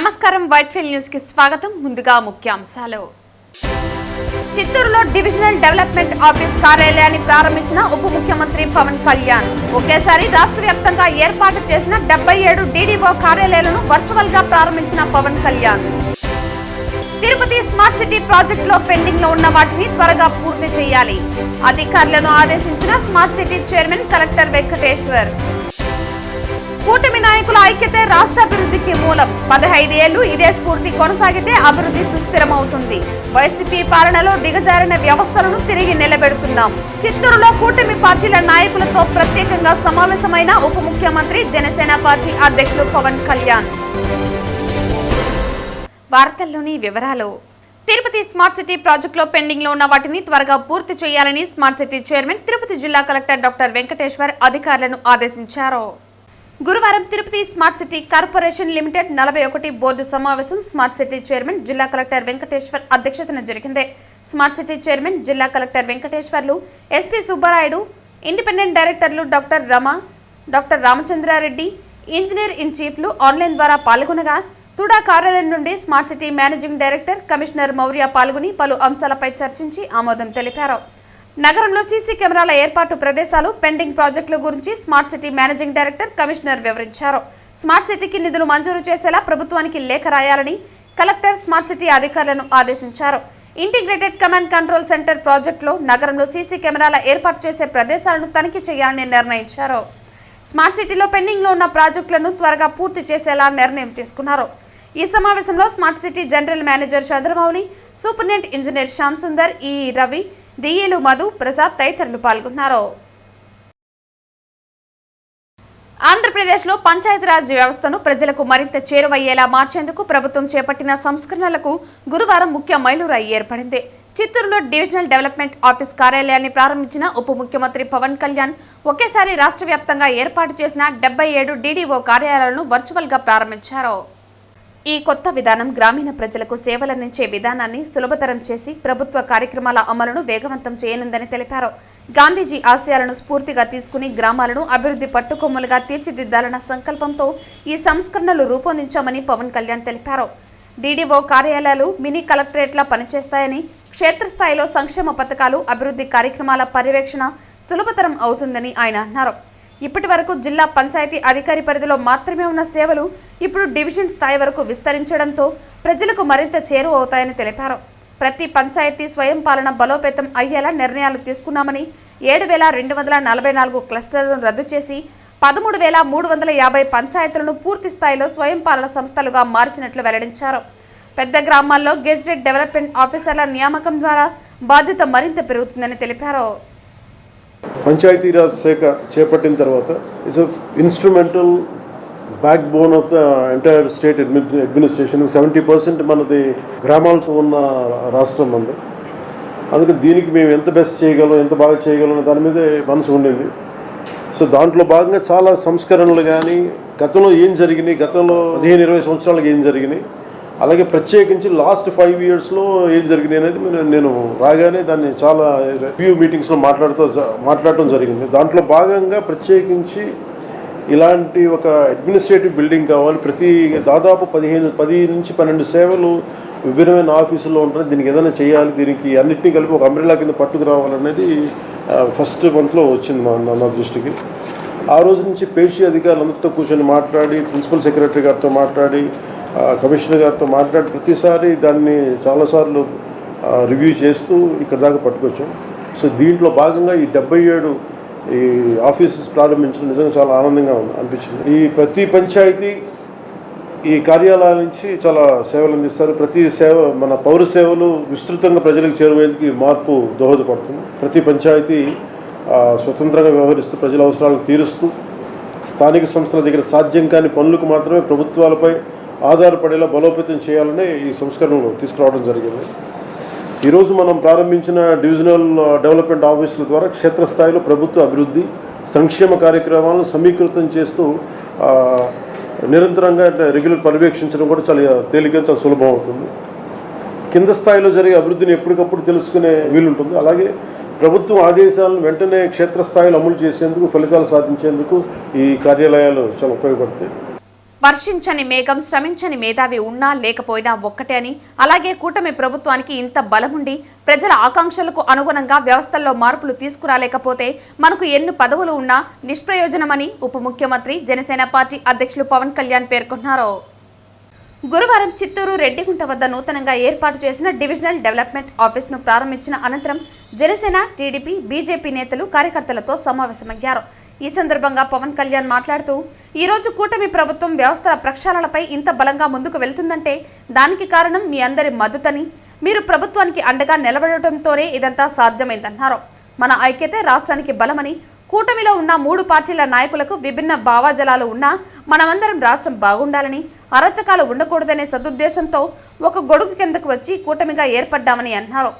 నమస్కారం Whitefield news కి స్వాగతం. ముందుగా ముఖ్యాంశాలు. చిత్తూరులో డివిజనల్ డెవలప్మెంట్ ఆఫీస్ కార్యాలయాన్ని ప్రారంభించిన ఉప ముఖ్యమంత్రి పవన్ కళ్యాణ్. ఒకేసారి రాష్ట్ర వ్యాప్తంగా ఏర్పాటు చేసిన 77 డీడీఓ కార్యాలయాలను వర్చువల్ గా ప్రారంభించిన పవన్ కళ్యాణ్. తిరుపతి స్మార్ట్ సిటీ ప్రాజెక్టులో పెండింగ్ లో ఉన్న వాటిని త్వరగా పూర్తి చేయాలి. అధికారులను ఆదేశించిన smart city chairman collector Venkateshwar. కూటమి నాయకుల ఐక్యతే రాష్ట్ర అభివృద్ధికి మూలం. 15 ఏళ్లు ఇదే స్ఫూర్తి కొనసాగితే అభివృద్ధి సుస్థిరమవుతుంది. వైసీపీ పాలనలో దిగజారిన వ్యవస్థలను తిరిగి నిలబెడుతున్నాం. చిత్తూరులో కూటమి పార్టీల నాయకులతో ప్రత్యేకంగా సమావేశమైన ఉప ముఖ్యమంత్రి జనసేన పార్టీ అధ్యక్షులు పవన్ కళ్యాణ్. వార్తల్లోని వివరాలు. తిరుపతి స్మార్ట్ సిటీ ప్రాజెక్టులో పెండింగ్ లో ఉన్న వాటిని త్వరగా పూర్తి చేయాలని స్మార్ట్ సిటీ చైర్మన్ తిరుపతి జిల్లా కలెక్టర్ డాక్టర్ వెంకటేశ్వర్ అధికారులను ఆదేశించారు. గురువారం Tirupati smart city corporation limited 41 board సమావేశం స్మార్ట్ సిటీ చైర్మన్ జిల్లా కలెక్టర్ వెంకటేశ్వర్ అధ్యక్షతన జరిగింది. స్మార్ట్ సిటీ చైర్మన్ జిల్లా collector Venkateswarlu, SP Subbarayudu, independent డైరెక్టర్లు doctor Rama, doctor Ramachandra Reddy, engineer in చీఫ్లు ఆన్లైన్ ద్వారా పాల్గొనగా తుడా కార్యాలయం నుండి smart city managing director commissioner Maurya పాల్గొని పలు అంశాలపై చర్చించి ఆమోదం తెలిపారు. నగరంలో సీసీ కెమెరాల ఏర్పాటు ప్రదేశాలు, పెండింగ్ ప్రాజెక్టుల గురించి smart city managing director commissioner వివరించారు. స్మార్ట్ సిటీకి నిధులు మంజూరు చేసేలా ప్రభుత్వానికి లేఖ రాయాలని కలెక్టర్ స్మార్ట్ సిటీ అధికారులను ఆదేశించారు. ఇంటిగ్రేటెడ్ కమాండ్ కంట్రోల్ సెంటర్ ప్రాజెక్టులో నగరంలో సీసీ కెమెరాల ఏర్పాటు చేసే ప్రదేశాలను తనిఖీ చేయాలని నిర్ణయించారు. స్మార్ట్ సిటీలో పెండింగ్ లో ఉన్న ప్రాజెక్టులను త్వరగా పూర్తి చేసేలా నిర్ణయం తీసుకున్నారు. ఈ సమావేశంలో smart city general manager Chandramouli, superintendent engineer Shyam Sundar, ఈ రవి, డిఏలు మధు, ప్రసాద్ తదితరులు పాల్గొన్నారు. ఆంధ్రప్రదేశ్లో పంచాయతీరాజ్ వ్యవస్థను ప్రజలకు మరింత చేరువయ్యేలా మార్చేందుకు ప్రభుత్వం చేపట్టిన సంస్కరణలకు గురువారం ముఖ్య మైలురాయి ఏర్పడింది. చిత్తూరులో డివిజనల్ డెవలప్మెంట్ ఆఫీస్ కార్యాలయాన్ని ప్రారంభించిన ఉప ముఖ్యమంత్రి పవన్ కళ్యాణ్ ఒకేసారి రాష్ట్ర వ్యాప్తంగా ఏర్పాటు చేసిన 77 డీడీఓ కార్యాలయాలను వర్చువల్ గా ప్రారంభించారు. ఈ కొత్త విధానం గ్రామీణ ప్రజలకు సేవలందించే విధానాన్ని సులభతరం చేసి ప్రభుత్వ కార్యక్రమాల అమలును వేగవంతం చేయనుందని తెలిపారు. గాంధీజీ ఆశయాలను స్ఫూర్తిగా తీసుకుని గ్రామాలను అభివృద్ధి పట్టుకొమ్మలుగా తీర్చిదిద్దాలన్న సంకల్పంతో ఈ సంస్కరణలు రూపొందించామని పవన్ కళ్యాణ్ తెలిపారు. డీడీఓ కార్యాలయాలు మినీ కలెక్టరేట్లా పనిచేస్తాయని, క్షేత్రస్థాయిలో సంక్షేమ పథకాలు, అభివృద్ధి కార్యక్రమాల పర్యవేక్షణ సులభతరం అవుతుందని ఆయన అన్నారు. ఇప్పటి వరకు జిల్లా పంచాయతీ అధికారి పరిధిలో మాత్రమే ఉన్న సేవలు ఇప్పుడు డివిజన్ స్థాయి వరకు విస్తరించడంతో ప్రజలకు మరింత చేరువ అవుతాయని తెలిపారు. ప్రతి పంచాయతీ స్వయం పాలన బలోపేతం అయ్యేలా నిర్ణయాలు తీసుకున్నామని, 7,244 క్లస్టర్లను రద్దు చేసి 13,350 పంచాయతీలను పూర్తి స్థాయిలో స్వయం పాలన సంస్థలుగా మార్చినట్లు వెల్లడించారు. పెద్ద గ్రామాల్లో గెజిటెడ్ డెవలప్మెంట్ ఆఫీసర్ల నియామకం ద్వారా బాధ్యత మరింత పెరుగుతుందని తెలిపారు. పంచాయతీరాజ్ శాఖ చేపట్టిన తర్వాత it's instrumental back bone of the entire state administration. 70% మనది గ్రామాలతో ఉన్న రాష్ట్రం మనది. అందుకని దీనికి మేము ఎంత బెస్ట్ చేయగలం, ఎంత బాగా చేయగలం దాని మీదే మనసు ఉండింది. సో దాంట్లో భాగంగా చాలా సంస్కరణలు కానీ గతంలో ఏం జరిగినాయి, గతంలో 15-20 సంవత్సరాలకు ఏం జరిగినాయి, అలాగే ప్రత్యేకించి లాస్ట్ 5 ఇయర్స్లో ఏం జరిగినాయి అనేది నేను రాగానే దాన్ని చాలా రివ్యూ మీటింగ్స్లో మాట్లాడటం జరిగింది. దాంట్లో భాగంగా ప్రత్యేకించి ఇలాంటి ఒక అడ్మినిస్ట్రేటివ్ బిల్డింగ్ కావాలి. దాదాపు 10 నుంచి 12 సేవలు విభిన్నమైన ఆఫీసుల్లో ఉంటాయి. దీనికి ఏదైనా చేయాలి, దీనికి అన్నింటినీ కలిపి ఒక అంబ్రెల్లా కింద పట్టుకు రావాలనేది ఫస్ట్ మంత్లో వచ్చింది నా దృష్టికి. ఆ రోజు నుంచి పేషీ అధికారులందరితో కూర్చొని మాట్లాడి, ప్రిన్సిపల్ సెక్రటరీ గారితో మాట్లాడి, కమిషనర్ గారితో మాట్లాడి ప్రతిసారి దాన్ని చాలాసార్లు రివ్యూ చేస్తూ ఇక్కడ దాకా పట్టుకొచ్చాం. సో దీంట్లో భాగంగా ఈ 77 ఈ ఆఫీసెస్ ప్రారంభించడం నిజంగా చాలా ఆనందంగా అనిపించింది. ఈ ప్రతి పంచాయతీ ఈ కార్యాలయాల నుంచి చాలా సేవలు అందిస్తారు. ప్రతి సేవ మన పౌర సేవలు విస్తృతంగా ప్రజలకు చేరువేందుకు ఈ మార్పు దోహదపడుతుంది. ప్రతి పంచాయతీ స్వతంత్రంగా వ్యవహరిస్తూ ప్రజల అవసరాలను తీరుస్తూ స్థానిక సంస్థల దగ్గర సాధ్యం కాని పనులకు మాత్రమే ప్రభుత్వాలపై ఆధారపడేలా బలోపేతం చేయాలనే ఈ సంస్కరణలు తీసుకురావడం జరిగింది. ఈరోజు మనం ప్రారంభించిన డివిజనల్ డెవలప్మెంట్ ఆఫీసుల ద్వారా క్షేత్రస్థాయిలో ప్రభుత్వ అభివృద్ధి, సంక్షేమ కార్యక్రమాలను సమీకృతం చేస్తూ నిరంతరంగా రెగ్యులర్ పర్యవేక్షించడం కూడా చాలా తేలికగా చాలా సులభం అవుతుంది. కింద స్థాయిలో జరిగే అభివృద్ధిని ఎప్పటికప్పుడు తెలుసుకునే వీలుంటుంది. అలాగే ప్రభుత్వం ఆదేశాలను వెంటనే క్షేత్రస్థాయిలో అమలు చేసేందుకు, ఫలితాలు సాధించేందుకు ఈ కార్యాలయాలు చాలా ఉపయోగపడతాయి. వర్షించని మేఘం శ్రమించని మేధావి ఉన్నా లేకపోయినా ఒక్కటే అని, అలాగే కూటమి ప్రభుత్వానికి ఇంత బలముండి ప్రజల ఆకాంక్షలకు అనుగుణంగా వ్యవస్థల్లో మార్పులు తీసుకురాలేకపోతే మనకు ఎన్ని పదవులు ఉన్నా నిష్ప్రయోజనమని ఉప ముఖ్యమంత్రి జనసేన పార్టీ అధ్యక్షులు పవన్ కళ్యాణ్ పేర్కొన్నారు. గురువారం చిత్తూరు రెడ్డిగుంట వద్ద నూతనంగా ఏర్పాటు చేసిన డివిజనల్ డెవలప్మెంట్ ఆఫీసును ప్రారంభించిన అనంతరం జనసేన, టీడీపీ, బీజేపీ నేతలు కార్యకర్తలతో సమావేశమయ్యారు. ఈ సందర్భంగా పవన్ కళ్యాణ్ మాట్లాడుతూ, ఈ రోజు కూటమి ప్రభుత్వం వ్యవస్థల ప్రక్షాళనపై ఇంత బలంగా ముందుకు వెళ్తుందంటే దానికి కారణం మీ అందరి మద్దతని, మీరు ప్రభుత్వానికి అండగా నిలబడటంతోనే ఇదంతా సాధ్యమైందన్నారు. మన ఐక్యతే రాష్ట్రానికి బలమని, కూటమిలో ఉన్న 3 పార్టీల నాయకులకు విభిన్న భావాజలాలు ఉన్నా మనమందరం రాష్ట్రం బాగుండాలని, అరచకాలు ఉండకూడదనే సదుద్దేశంతో ఒక గొడుగు కిందకు వచ్చి కూటమిగా ఏర్పడ్డామని అన్నారు.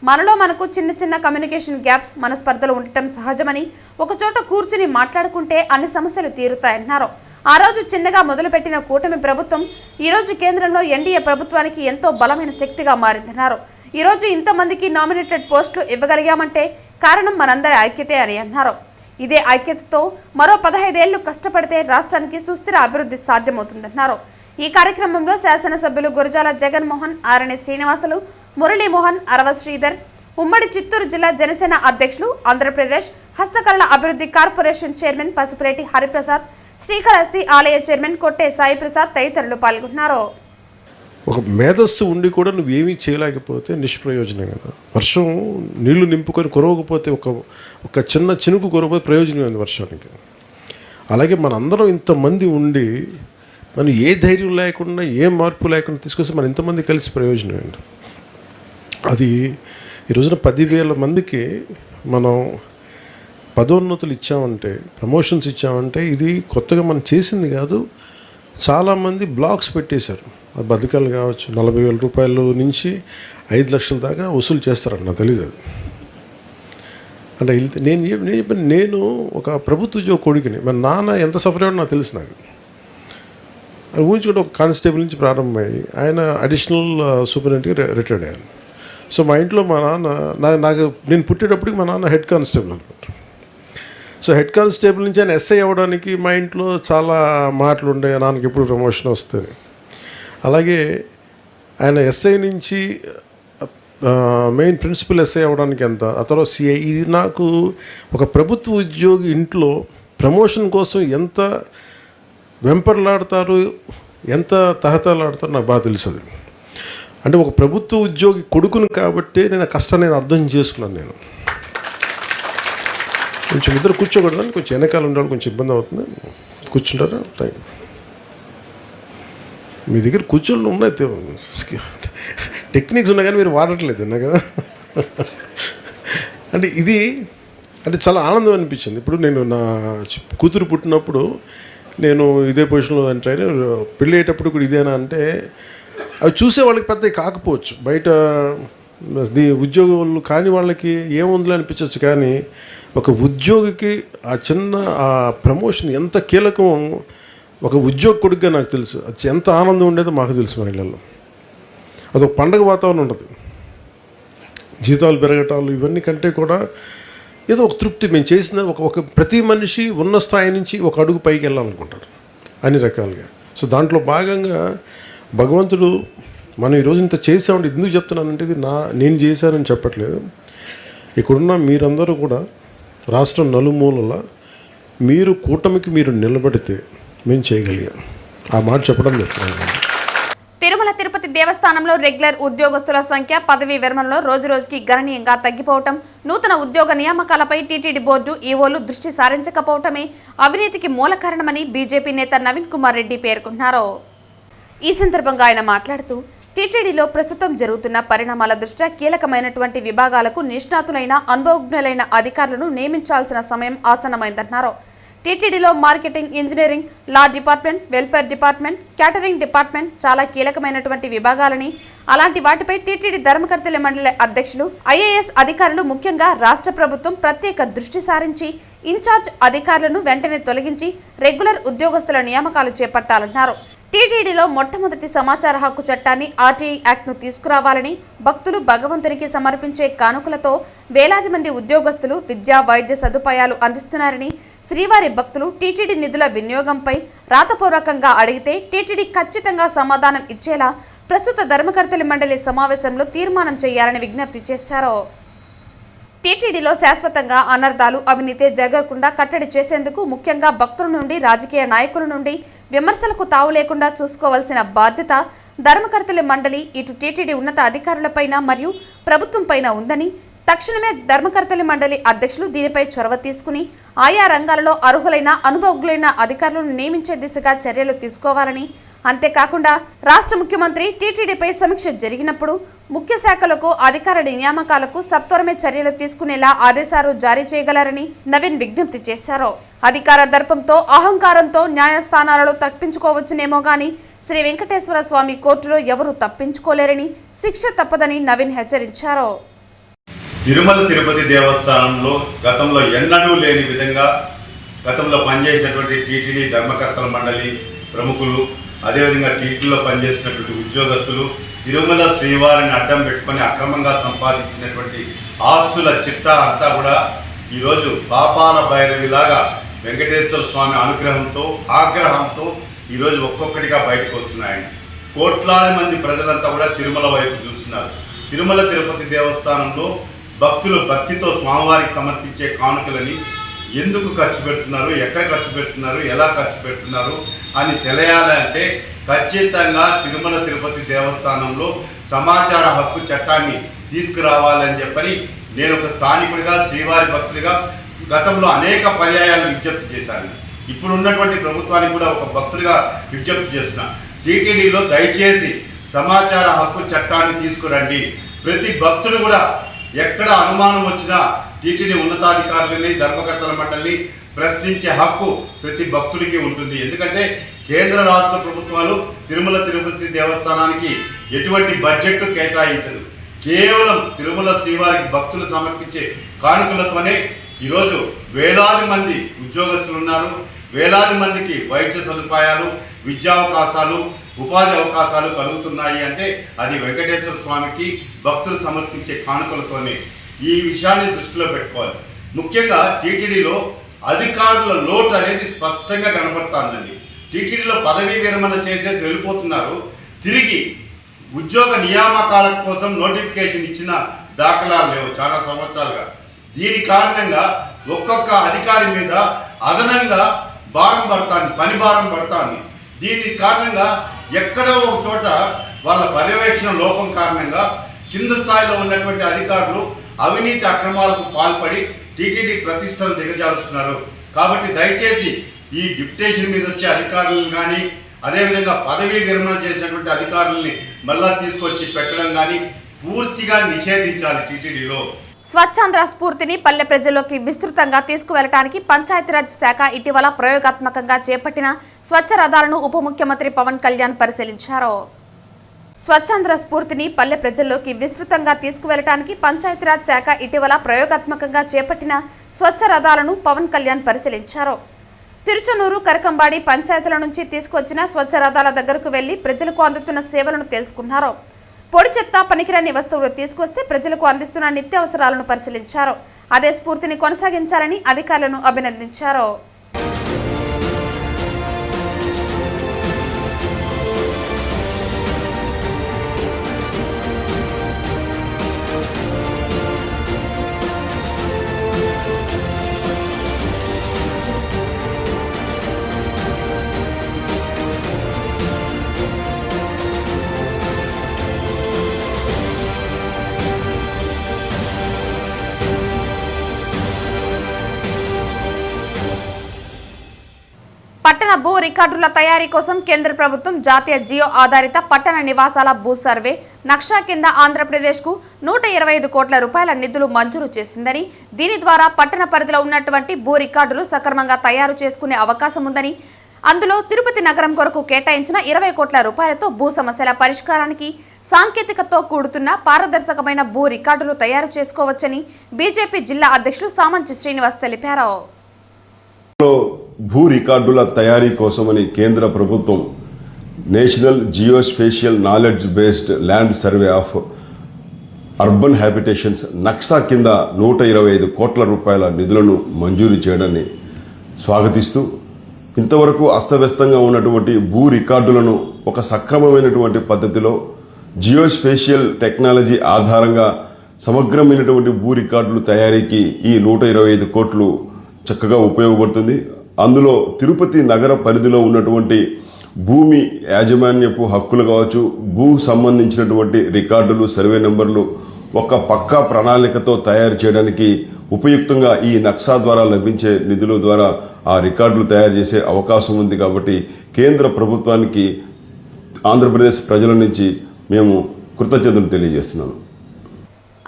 మనలో మనకు చిన్న చిన్న కమ్యూనికేషన్ గ్యాప్స్, మనస్పర్ధలు ఉండటం సహజమని, ఒకచోట కూర్చుని మాట్లాడుకుంటే అన్ని సమస్యలు తీరుతాయన్నారు. ఆ రోజు చిన్నగా మొదలుపెట్టిన కూటమి ప్రభుత్వం ఈ రోజు కేంద్రంలో ఎన్డీఏ ప్రభుత్వానికి ఎంతో బలమైన శక్తిగా మారిందన్నారు. ఈ రోజు ఇంతమందికి నామినేటెడ్ పోస్టులు ఇవ్వగలిగామంటే కారణం మనందరి ఐక్యతే అని అన్నారు. ఇదే ఐక్యతతో మరో 15 ఏళ్లు కష్టపడితే రాష్ట్రానికి సుస్థిర అభివృద్ధి సాధ్యమవుతుందన్నారు. ఈ కార్యక్రమంలో శాసనసభ్యులు గురజాల జగన్మోహన్, ఆరణి శ్రీనివాసులు, మురళీమోహన్, అరవ శ్రీధర్, ఉమ్మడి చిత్తూరు జిల్లా జనసేన అధ్యక్షులు, ఆంధ్రప్రదేశ్ హస్తకళల అభివృద్ధి కార్పొరేషన్ చైర్మన్ పసుపురేటి హరిప్రసాద్, శ్రీకాళహస్తి ఆలయ చైర్మన్ కొట్టే సాయి ప్రసాద్ తదితరులు పాల్గొన్నారు. ఒక మేధస్సు ఉండి కూడా నువ్వేమీ చేయలేకపోతే నిష్ప్రయోజనం కదా. వర్షం నీళ్లు నింపుకొని కురవకపోతే ఒక చిన్న చినుకు కురవకపోతే ప్రయోజనం ఉంది వర్షానికి. అలాగే మనందరం ఇంతమంది ఉండి మనం ఏ ధైర్యం లేకుండా, ఏ మార్పు లేకుండా తీసుకొస్తే మనం ఇంతమంది కలిసి ప్రయోజనం ఏంటి. అది ఈ రోజున 10,000 మందికి మనం పదోన్నతులు ఇచ్చామంటే, ప్రమోషన్స్ ఇచ్చామంటే ఇది కొత్తగా మనం చేసింది కాదు. చాలామంది బ్లాక్స్ పెట్టేశారు. బతకాలు కావచ్చు, 40,000 రూపాయల నుంచి 5 లక్షల దాకా వసూలు చేస్తారంట. నాకు తెలియదు అది. అంటే నేను ఒక ప్రభుత్వ ఉద్యోగ కొడుకుని, మన నాన్న ఎంత సఫర్ అయ్యాడో నాకు తెలుసు. నాకు అది ఊహించుకుంటే ఒక కానిస్టేబుల్ నుంచి ప్రారంభమయ్యి ఆయన అడిషనల్ సూపరింటెండెంట్గా రిటైర్డ్ అయ్యాను. సో మా ఇంట్లో మా నాన్న నేను పుట్టేటప్పటికి మా నాన్న హెడ్ కానిస్టేబుల్ అనుకుంటాను. సో హెడ్ కానిస్టేబుల్ నుంచి ఆయన ఎస్ఐ అవ్వడానికి మా ఇంట్లో చాలా మాటలు ఉండే, నాన్నకి ఎప్పుడు ప్రమోషన్ వస్తుంది. అలాగే ఆయన ఎస్ఐ నుంచి మెయిన్ ప్రిన్సిపల్ ఎస్ఐ అవ్వడానికి ఎంత, ఆ తర్వాత సిఐ. ఇది నాకు ఒక ప్రభుత్వ ఉద్యోగి ఇంట్లో ప్రమోషన్ కోసం ఎంత వెంపర్లాడతారు, ఎంత తహతలాడతారో నాకు బాగా తెలుసు. అంటే ఒక ప్రభుత్వ ఉద్యోగి కొడుకును కాబట్టి నేను ఆ కష్టాన్ని నేను అర్థం చేసుకున్నాను. నేను కొంచెం ఇద్దరు కూర్చోకూడదని, కొంచెం వెనకాల ఉండాలి, కొంచెం ఇబ్బంది అవుతుంది. కూర్చుంటారా? Thank you. మీ దగ్గర కూర్చోళ్ళు ఉన్నాయి, టెక్నిక్స్ ఉన్నాయి కానీ మీరు వాడట్లేదు అన్నా కదా. అంటే ఇది అంటే చాలా ఆనందం అనిపించింది. ఇప్పుడు నేను నా కూతురు పుట్టినప్పుడు నేను ఇదే పొజిషన్లో అంటే పెళ్ళి అయ్యేటప్పుడు కూడా ఇదేనా అంటే అవి చూసే వాళ్ళకి పెద్దవి కాకపోవచ్చు, బయట ఉద్యోగులు కాని వాళ్ళకి ఏముందిలే అనిపించవచ్చు. కానీ ఒక ఉద్యోగికి ఆ చిన్న ఆ ప్రమోషన్ ఎంత కీలకం ఒక ఉద్యోగ కొడుకుగా నాకు తెలుసు. అది ఎంత ఆనందం ఉండేదో మాకు తెలుసు. మహిళల్లో అదొక పండగ వాతావరణం ఉంటుంది. జీతాలు పెరగటాలు ఇవన్నీ కంటే కూడా ఏదో ఒక తృప్తి. మేము చేసిన ఒక ప్రతి మనిషి ఉన్న స్థాయి నుంచి ఒక అడుగు పైకి వెళ్ళాలనుకుంటారు అన్ని రకాలుగా. సో దాంట్లో భాగంగా భగవంతుడు మనం ఈరోజు ఇంత చేసామంటే ఎందుకు చెప్తున్నానంటే ఇది నేను చేశానని చెప్పట్లేదు. ఇక్కడున్న మీరందరూ కూడా రాష్ట్రం నలుమూలల మీరు కూటమికి మీరు నిలబడితే మేము చేయగలిగాం. ఆ మాట చెప్పడం చెప్తున్నాను. తిరుమల తిరుపతి దేవస్థానంలో రెగ్యులర్ ఉద్యోగస్తుల సంఖ్య పదవీ విరమణలో రోజురోజుకి గణనీయంగా తగ్గిపోవటం, నూతన ఉద్యోగ నియామకాలపై టీటీడీ బోర్డు ఈవోలు దృష్టి సారించకపోవటమే అవినీతికి మూల కారణమని బీజేపీ నేత నవీన్ కుమార్ రెడ్డి పేర్కొన్నారు. ఈ సందర్భంగా ఆయన మాట్లాడుతూ, టీటీడీలో ప్రస్తుతం జరుగుతున్న పరిణామాల దృష్ట్యా కీలకమైనటువంటి విభాగాలకు నిష్ణాతులైన అనుభవజ్ఞులైన అధికారులను నియమించాల్సిన సమయం ఆసన్నమైందన్నారు. టీటీడీలో marketing, engineering, law department, welfare department, catering department చాలా కీలకమైనటువంటి విభాగాలని, అలాంటి వాటిపై టీటీడీ ధర్మకర్తల మండలి అధ్యక్షులు, ఐఏఎస్ అధికారులు, ముఖ్యంగా రాష్ట్ర ప్రభుత్వం ప్రత్యేక దృష్టి సారించి ఇన్ఛార్జ్ అధికారులను వెంటనే తొలగించి రెగ్యులర్ ఉద్యోగస్తుల నియామకాలు చేపట్టాలన్నారు. టీటీడీలో మొట్టమొదటి సమాచార హక్కు చట్టాన్ని, ఆర్టీఐ యాక్ట్ను తీసుకురావాలని, భక్తులు భగవంతునికి సమర్పించే కానుకలతో వేలాది మంది ఉద్యోగస్తులు విద్యా వైద్య సదుపాయాలు అందిస్తున్నారని, శ్రీవారి భక్తులు టీటీడీ నిధుల వినియోగంపై రాతపూర్వకంగా అడిగితే టీటీడీ ఖచ్చితంగా సమాధానం ఇచ్చేలా ప్రస్తుత ధర్మకర్తల మండలి సమావేశంలో తీర్మానం చేయాలని విజ్ఞప్తి చేశారు. టీటీడీలో శాశ్వతంగా అనర్థాలు, అవినీతి జరగకుండా కట్టడి చేసేందుకు ముఖ్యంగా భక్తుల నుండి, రాజకీయ నాయకుల నుండి విమర్శలకు తావు లేకుండా చూసుకోవాల్సిన బాధ్యత ధర్మకర్తల మండలి ఇటు టీటీడీ ఉన్నత అధికారులపైన మరియు ప్రభుత్వంపైన ఉందని, తక్షణమే ధర్మకర్తల మండలి అధ్యక్షులు దీనిపై చొరవ తీసుకుని ఆయా రంగాలలో అర్హులైన, అనుభవజ్ఞులైన అధికారులను నియమించే దిశగా చర్యలు తీసుకోవాలని, అంతేకాకుండా రాష్ట్ర ముఖ్యమంత్రి టీటీడీపై సమీక్ష జరిగినప్పుడు ముఖ్య శాఖలకు, అధికార నియామకాలకు సత్వరమే చర్యలు తీసుకునేలా ఆదేశాలు జారీ చేయగలరని నవీన్ విజ్ఞప్తి చేశారు. అధికార దర్పంతో, అహంకారంతో న్యాయస్థానాలలో తప్పించుకోవచ్చునేమో గాని శ్రీ వెంకటేశ్వర స్వామి కోర్టులో ఎవరూ తప్పించుకోలేరని, శిక్ష తప్పదని నవీన్ హెచ్చరించారు. తిరుమల తిరుపతి దేవస్థానంలో గతంలో ఎన్నడూ లేని విధంగా గతంలో పనిచేసినటువంటి టీటీడీ ధర్మకర్తల మండలి ప్రముఖులు, అదేవిధంగా టీటీడీలో పనిచేసినటువంటి ఉద్యోగస్తులు తిరుమల శ్రీవారిని అడ్డం పెట్టుకొని అక్రమంగా సంపాదించినటువంటి ఆస్తుల చిట్టా అంతా కూడా ఈరోజు పాపాల భైరవిలాగా వెంకటేశ్వర స్వామి అనుగ్రహంతో, ఆగ్రహంతో ఈరోజు ఒక్కొక్కటిగా బయటకు వస్తున్నాయండి. కోట్లాది మంది ప్రజలంతా కూడా తిరుమల వైపు చూస్తున్నారు. తిరుమల తిరుపతి దేవస్థానంలో భక్తులు భక్తితో స్వామివారికి సమర్పించే కానుకలని ఎందుకు ఖర్చు పెడుతున్నారు, ఎక్కడ ఖర్చు పెడుతున్నారు, ఎలా ఖర్చు పెడుతున్నారు అని తెలియాలంటే ఖచ్చితంగా తిరుమల తిరుపతి దేవస్థానంలో సమాచార హక్కు చట్టాన్ని తీసుకురావాలని చెప్పని నేను ఒక స్థానికుడిగా, శ్రీవారి భక్తుడిగా గతంలో అనేక పర్యాయాలు విజ్ఞప్తి చేశాను. ఇప్పుడు ఉన్నటువంటి ప్రభుత్వానికి కూడా ఒక భక్తుడిగా విజ్ఞప్తి చేస్తున్నా. టీటీడీలో దయచేసి సమాచార హక్కు చట్టాన్ని తీసుకురండి. ప్రతి భక్తుడు కూడా ఎక్కడ అనుమానం వచ్చినా టీటీడీ ఉన్నతాధికారులని, ధర్మకర్తల మండలిని ప్రశ్నించే హక్కు ప్రతి భక్తుడికి ఉంటుంది. ఎందుకంటే కేంద్ర రాష్ట్ర ప్రభుత్వాలు తిరుమల తిరుపతి దేవస్థానానికి ఎటువంటి బడ్జెట్ కేటాయించదు. కేవలం తిరుమల శ్రీవారికి భక్తులు సమర్పించే కానుకలతోనే ఈరోజు వేలాది మంది ఉద్యోగస్తులు ఉన్నారు. వేలాది మందికి వైద్య సదుపాయాలు, విద్యావకాశాలు, ఉపాధి అవకాశాలు కలుగుతున్నాయి అంటే అది వెంకటేశ్వర స్వామికి భక్తులు సమర్పించే కానుకలతోనే. ఈ విషయాన్ని దృష్టిలో పెట్టుకోవాలి. ముఖ్యంగా టీటీడీలో అధికారుల లోటు అనేది స్పష్టంగా కనబడుతుందండి. టీటీడీలో పదవీ విరమణ చేసేసి వెళ్ళిపోతున్నారు. తిరిగి ఉద్యోగ నియామకాల కోసం నోటిఫికేషన్ ఇచ్చిన దాఖలాలు లేవు చాలా సంవత్సరాలుగా. దీని కారణంగా ఒక్కొక్క అధికారి మీద అదనంగా భారం పడుతుంది, పని భారం పడుతుంది. దీని కారణంగా ఎక్కడో ఒక చోట వాళ్ళ పర్యవేక్షణ లోపం కారణంగా కింద స్థాయిలో ఉన్నటువంటి అధికారులు అవినీతి అక్రమాలకు పాల్పడి టీటీడీ ప్రతిష్టను దిగజారుస్తున్నారు. కాబట్టి దయచేసి ఈ డిప్యుటేషన్ మీద వచ్చే అధికారులను కానీ, అదేవిధంగా పదవీ విరమణ చేసినటువంటి అధికారుల్ని మళ్ళా తీసుకొచ్చి పెట్టడం కానీ పూర్తిగా నిషేధించాలి టీటీడీలో. స్వచ్ఛాంధ్ర స్ఫూర్తిని పల్లె ప్రజల్లోకి విస్తృతంగా తీసుకువెళ్లడానికి పంచాయతీరాజ్ శాఖ ఇటీవల ప్రయోగాత్మకంగా చేపట్టిన స్వచ్ఛ రథాలను ఉప ముఖ్యమంత్రి పవన్ కళ్యాణ్ పరిశీలించారు. స్వచ్ఛాంధ్ర స్ఫూర్తిని పల్లె ప్రజల్లోకి విస్తృతంగా తీసుకువెళ్లడానికి పంచాయతీరాజ్ శాఖ ఇటీవల ప్రయోగాత్మకంగా చేపట్టిన స్వచ్ఛ రథాలను పవన్ కళ్యాణ్ పరిశీలించారు. తిరుచనూరు, కరకంబాడి పంచాయతీల నుంచి తీసుకొచ్చిన స్వచ్ఛ రథాల దగ్గరకు వెళ్లి ప్రజలకు అందుతున్న సేవలను తెలుసుకున్నారు. పొడి చెత్త, పనికిరాని వస్తువులు తీసుకొస్తే ప్రజలకు అందిస్తున్న నిత్యావసరాలను పరిశీలించారు. అదే స్ఫూర్తిని కొనసాగించాలని అధికారులను అభినందించారు. పట్టణ భూ రికార్డుల తయారీ కోసం కేంద్ర ప్రభుత్వం జాతీయ జియో ఆధారిత పట్టణ నివాసాల భూ సర్వే నక్షా కింద ఆంధ్రప్రదేశ్కు 125 కోట్ల రూపాయల నిధులు మంజూరు చేసిందని, దీని ద్వారా పట్టణ పరిధిలో ఉన్నటువంటి భూ రికార్డులు సక్రమంగా తయారు చేసుకునే అవకాశం ఉందని, అందులో తిరుపతి నగరం కొరకు కేటాయించిన 20 కోట్ల రూపాయలతో భూ సమస్యల పరిష్కారానికి సాంకేతికతతో కూడుతున్న పారదర్శకమైన భూ రికార్డులు తయారు చేసుకోవచ్చని బీజేపీ జిల్లా అధ్యక్షులు సామంచి శ్రీనివాస్ తెలిపారు. భూ రికార్డుల తయారీ కోసమని కేంద్ర ప్రభుత్వం national geospatial knowledge based land survey of urban habitations Naksha కింద 125 కోట్ల రూపాయల నిధులను మంజూరు చేయడాన్ని స్వాగతిస్తూ ఇంతవరకు అస్తవ్యస్తంగా ఉన్నటువంటి భూ రికార్డులను ఒక సక్రమమైనటువంటి పద్ధతిలో జియోస్పేషియల్ టెక్నాలజీ ఆధారంగా సమగ్రమైనటువంటి భూ రికార్డులు తయారీకి ఈ 125 కోట్లు చక్కగా ఉపయోగపడుతుంది. అందులో తిరుపతి నగర పరిధిలో ఉన్నటువంటి భూమి యాజమాన్యపు హక్కులు కావచ్చు, భూ సంబంధించినటువంటి రికార్డులు, సర్వే నెంబర్లు ఒక పక్కా ప్రణాళికతో తయారు చేయడానికి ఉపయుక్తంగా ఈ నక్సా ద్వారా లభించే నిధుల ద్వారా ఆ రికార్డులు తయారు చేసే అవకాశం ఉంది. కాబట్టి కేంద్ర ప్రభుత్వానికి ఆంధ్రప్రదేశ్ ప్రజల నుంచి మేము కృతజ్ఞతలు తెలియజేస్తున్నాను.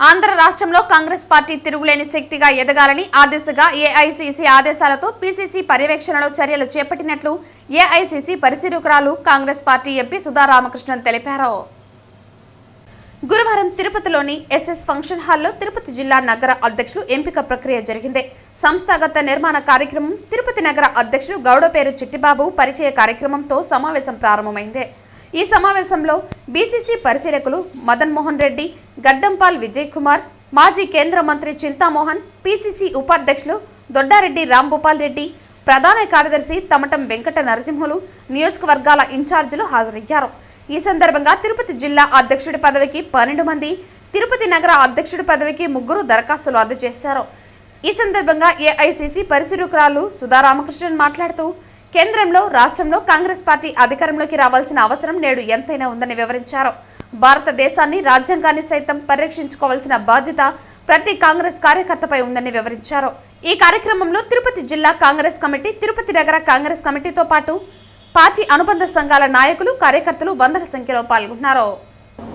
ఆంధ్ర రాష్ట్రంలో కాంగ్రెస్ పార్టీ తిరుగులేని శక్తిగా ఎదగాలని ఆ దిశగా ఏఐసీసీ ఆదేశాలతో పీసీసీ పర్యవేక్షణలో చర్యలు చేపట్టినట్లు ఏఐసీసీ పరిశీలకురాలు కాంగ్రెస్ పార్టీ ఎంపీ సుధా రామకృష్ణన్ తెలిపారు. గురువారం తిరుపతిలోని ఎస్ఎస్ ఫంక్షన్ హాల్లో తిరుపతి జిల్లా నగర అధ్యక్షులు ఎంపిక ప్రక్రియ జరిగింది. సంస్థాగత నిర్మాణ కార్యక్రమం, తిరుపతి నగర అధ్యక్షులు గౌడపేరు చిట్టిబాబు పరిచయ కార్యక్రమంతో సమావేశం ప్రారంభమైంది. ఈ సమావేశంలో బీసీసీ పరిశీలకులు మదన్ మోహన్ రెడ్డి, గడ్డంపాల్ విజయ్ కుమార్, మాజీ కేంద్ర మంత్రి చింతామోహన్, పీసీసీ ఉపాధ్యక్షులు దొడ్డారెడ్డి రాంభూపాల్ రెడ్డి, ప్రధాన కార్యదర్శి తమటం వెంకట నరసింహులు, నియోజకవర్గాల ఇన్ఛార్జీలు హాజరయ్యారు. ఈ సందర్భంగా తిరుపతి జిల్లా అధ్యక్షుడి పదవికి 12 మంది, తిరుపతి నగర అధ్యక్షుడి పదవికి 3 దరఖాస్తులు అందజేశారు. ఈ సందర్భంగా ఏఐసీసీ పరిశీలకురాలు సుధా రామకృష్ణన్ మాట్లాడుతూ కేంద్రంలో, రాష్ట్రంలో కాంగ్రెస్ పార్టీ అధికారంలోకి రావాల్సిన అవసరం నేడు ఎంతైనా ఉందని వివరించారు. భారతదేశాన్ని, రాజ్యాంగాన్ని సైతం పరిరక్షించుకోవాల్సిన బాధ్యత ప్రతి కాంగ్రెస్ కార్యకర్తపై ఉందని వివరించారు. ఈ కార్యక్రమంలో తిరుపతి జిల్లా కాంగ్రెస్ కమిటీ, తిరుపతి నగర కాంగ్రెస్ కమిటీతో పాటు పార్టీ అనుబంధ సంఘాల నాయకులు, కార్యకర్తలు వందల సంఖ్యలో పాల్గొన్నారు.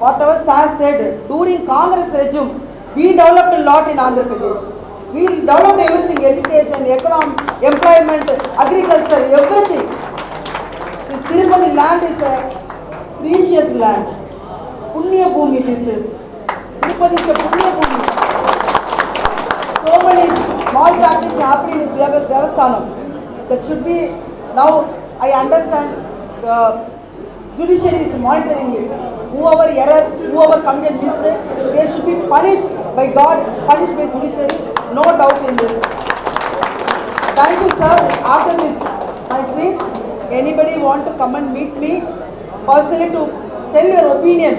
Whatever Sir said, during Congress regime, we developed a lot in Andhra Pradesh. We developed everything, education, economy, employment, agriculture, everything. This Tirupati land is a precious land. Punya Bhumi this is. Tirupati is a Punya Bhumi. So many small practices happening in Devasthanam. That should be, now I understand judiciary is monitoring it. Whoever error, whoever commit mistake, they should be punished by God, punished by judiciary. No doubt in this. Thank you, sir. After this, my speech, anybody want to come and meet me personally to tell your opinion,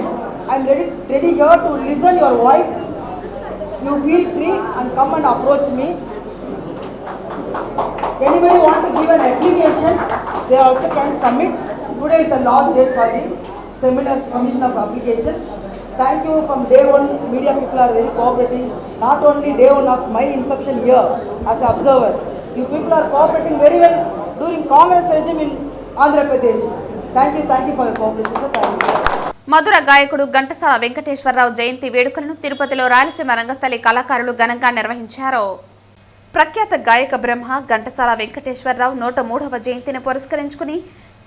I am ready here to listen your voice. You feel free and come and approach me. Anybody want to give an application, they also can submit. Today is the last date for the seminar submission of application. Thank you. From day one, media people are very cooperating. Not only day one of my inception here as an observer, you people are cooperating very well during Congress regime in Andhra Pradesh. Thank you for your cooperation, sir. Thank you. మధుర గాయకుడు ఘంటసాల వెంకటేశ్వరరావు జయంతి వేడుకలను తిరుపతిలో రాయలసీమ రంగస్థలి కళాకారులు ఘనంగా నిర్వహించారు. ప్రఖ్యాత గాయక బ్రహ్మ ఘంటసాల వెంకటేశ్వరరావు 103వ జయంతిని పురస్కరించుకుని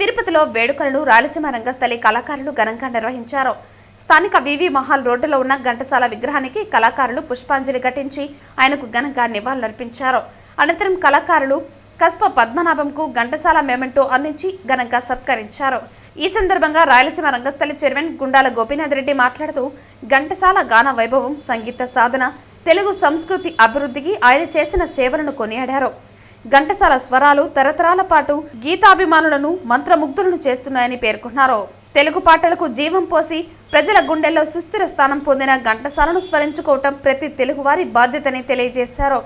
తిరుపతిలో వేడుకలను రాయలసీమ రంగస్థలి కళాకారులు ఘనంగా నిర్వహించారు. స్థానిక వివి మహాల్ రోడ్డులో ఉన్న ఘంటసాల విగ్రహానికి కళాకారులు పుష్పాంజలి ఘటించి ఆయనకు ఘనంగా నివాళులర్పించారు. అనంతరం కళాకారులు కస్ప పద్మనాభంకు ఘంటసాల మెమెంటో అందించి ఘనంగా సత్కరించారు. ఈ సందర్భంగా రాయలసీమ రంగస్థలి చైర్మన్ గుండాల గోపీనాథ్ రెడ్డి మాట్లాడుతూ ఘంటసాల గాన వైభవం, సంగీత సాధన, తెలుగు సంస్కృతి అభివృద్ధికి ఆయన చేసిన సేవలను కొనియాడారు. ఘంటసాల స్వరాలు తరతరాల పాటు గీతాభిమానులను మంత్రముగ్ధులను చేస్తున్నాయని పేర్కొన్నారు. తెలుగు పాటలకు జీవం పోసి ప్రజల గుండెల్లో సుస్థిర స్థానం పొందిన ఘంటసాలను స్మరించుకోవటం ప్రతి తెలుగువారి బాధ్యతని తెలియజేశారు.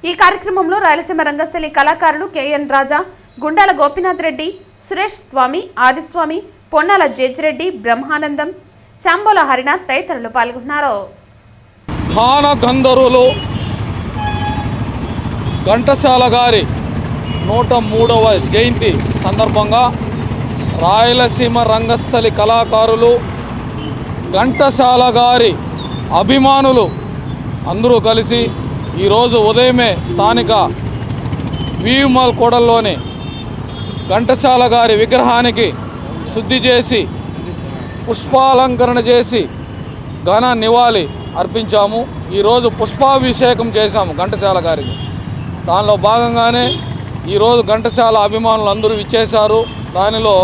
ఈ కార్యక్రమంలో రాయలసీమ రంగస్థలి కళాకారులు కెఎన్ రాజా, గుండాల గోపీనాథ్ రెడ్డి, సురేష్ స్వామి, ఆదిస్వామి, పొన్నాల జేజిరెడ్డి, బ్రహ్మానందం, శాంబోల హరినాథ్ తదితరులు పాల్గొన్నారు. గాన గంధర్వులు ఘంటసాల గారి 103వ జయంతి సందర్భంగా రాయలసీమ రంగస్థలి కళాకారులు, ఘంటసాల గారి అభిమానులు అందరూ కలిసి ఈరోజు ఉదయమే స్థానిక వీమాల్ కూడల్లోని ఘంటసాల గారి విగ్రహానికి శుద్ధి చేసి పుష్పాలంకరణ చేసి ఘన నివాళి అర్పించాము. ఈరోజు పుష్పాభిషేకం చేశాము ఘంటసాల గారికి. దానిలో భాగంగానే ఈరోజు ఘంటసాల అభిమానులు అందరూ ఇచ్చేశారు. దానిలో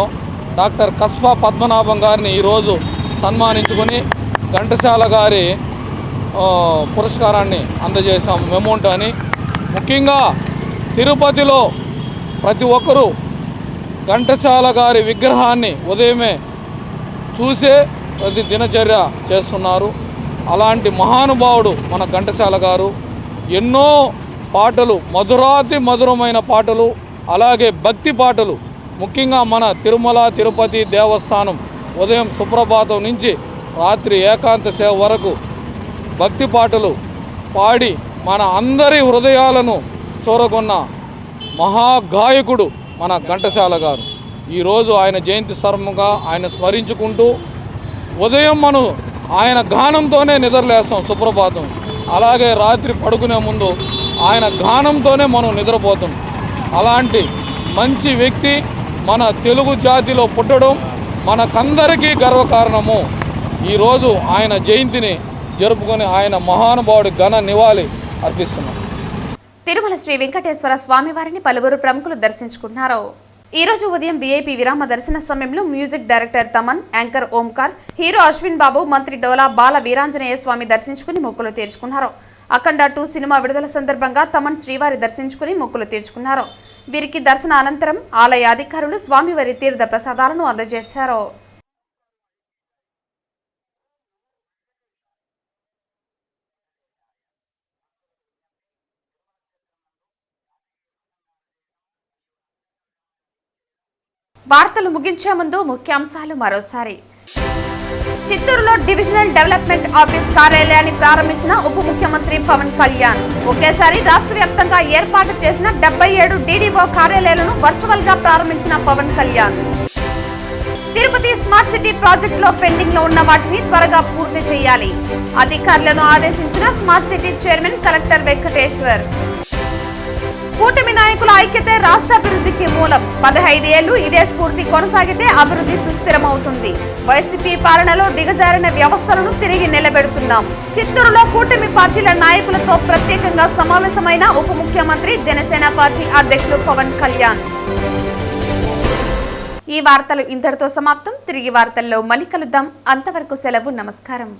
డాక్టర్ కస్పా పద్మనాభం గారిని ఈరోజు సన్మానించుకొని ఘంటసాల గారి పురస్కారాన్ని అందజేశాము, మెమోంటో అని. ముఖ్యంగా తిరుపతిలో ప్రతి ఒక్కరూ ఘంటసాల గారి విగ్రహాన్ని ఉదయమే చూసే ప్రతి దినచర్య చేస్తున్నారు. అలాంటి మహానుభావుడు మన ఘంటసాల గారు. ఎన్నో పాటలు, మధురాతి మధురమైన పాటలు, అలాగే భక్తి పాటలు, ముఖ్యంగా మన తిరుమల తిరుపతి దేవస్థానం ఉదయం సుప్రభాతం నుంచి రాత్రి ఏకాంత సేవ వరకు భక్తి పాటలు పాడి మన అందరి హృదయాలను చూరగొన్న మహాగాయకుడు మన ఘంటసాల గారు. ఈరోజు ఆయన జయంతి సందర్భంగా ఆయన స్మరించుకుంటూ ఉదయం మనం ఆయన గానంతోనే నిద్రలేస్తాం సుప్రభాతం. అలాగే రాత్రి పడుకునే ముందు ఆయన గానంతోనే మనం నిద్రపోతాం. అలాంటి మంచి వ్యక్తి మన తెలుగు జాతిలో పుట్టడం మనకందరికీ గర్వకారణము. ఈరోజు ఆయన జయంతిని జరుపుకొని ఆయన మహానుభావుడి ఘన నివాళి అర్పిస్తున్నాం. తిరుమల శ్రీ వెంకటేశ్వర స్వామి వారిని పలువురు ప్రముఖులు దర్శించుకున్నారు. ఈ రోజు ఉదయం వీఐపీ విరామ దర్శన సమయంలో music director Thaman, anchor Omkar, hero Ashwin Babu, మంత్రి డోలా బాల వీరాంజనేయ స్వామి దర్శించుకుని మొక్కులు తీర్చుకున్నారు. అఖండ 2 సినిమా విడుదల సందర్భంగా తమన్ శ్రీవారి దర్శించుకుని మొక్కులు తీర్చుకున్నారు. వీరికి దర్శన అనంతరం ఆలయ అధికారులు స్వామివారి తీర్థ ప్రసాదాలను అందజేశారు. వార్తలు ముగించే ముందు ముఖ్యాంశాలు మరోసారి. చిత్తూరులో డివిజనల్ డెవలప్మెంట్ ఆఫీస్ కార్యాలయాన్ని ప్రారంభించిన ఉప ముఖ్యమంత్రి పవన్ కళ్యాణ్. ఒకేసారి రాష్ట్ర వ్యాప్తంగా ఏర్పాటు చేసిన 77 డీడీఓ కార్యాలయాలను వర్చువల్ గా ప్రారంభించిన పవన్ కళ్యాణ్. తిరుపతి స్మార్ట్ సిటీ ప్రాజెక్టులో పెండింగ్ లో ఉన్న వాటిని త్వరగా పూర్తి చేయాలి. అధికారులను ఆదేశించిన smart city chairman collector Venkateshwar. కూటమి నాయకుల ఐక్యతే రాష్ట్రాభివృద్ధికి మూలం. 15 ఏళ్లు ఇదే స్ఫూర్తి కొనసాగితే అభివృద్ధి సుస్థిరమవుతుంది. వైసీపీ పాలనలో దిగజారిన వ్యవస్థలను తిరిగి నిలబెడుతున్నాం. చిత్తూరులో కూటమి పార్టీల నాయకులతో ప్రత్యేకంగా సమావేశమైన ఉప ముఖ్యమంత్రి, జనసేన పార్టీ అధ్యక్షులు పవన్ కళ్యాణ్. ఈ వార్తలు ఇంతటితో సమాప్తం. తిరిగి వార్తల్లో మళ్ళీ కలుద్దాం. అంతవరకు సెలవు. నమస్కారం.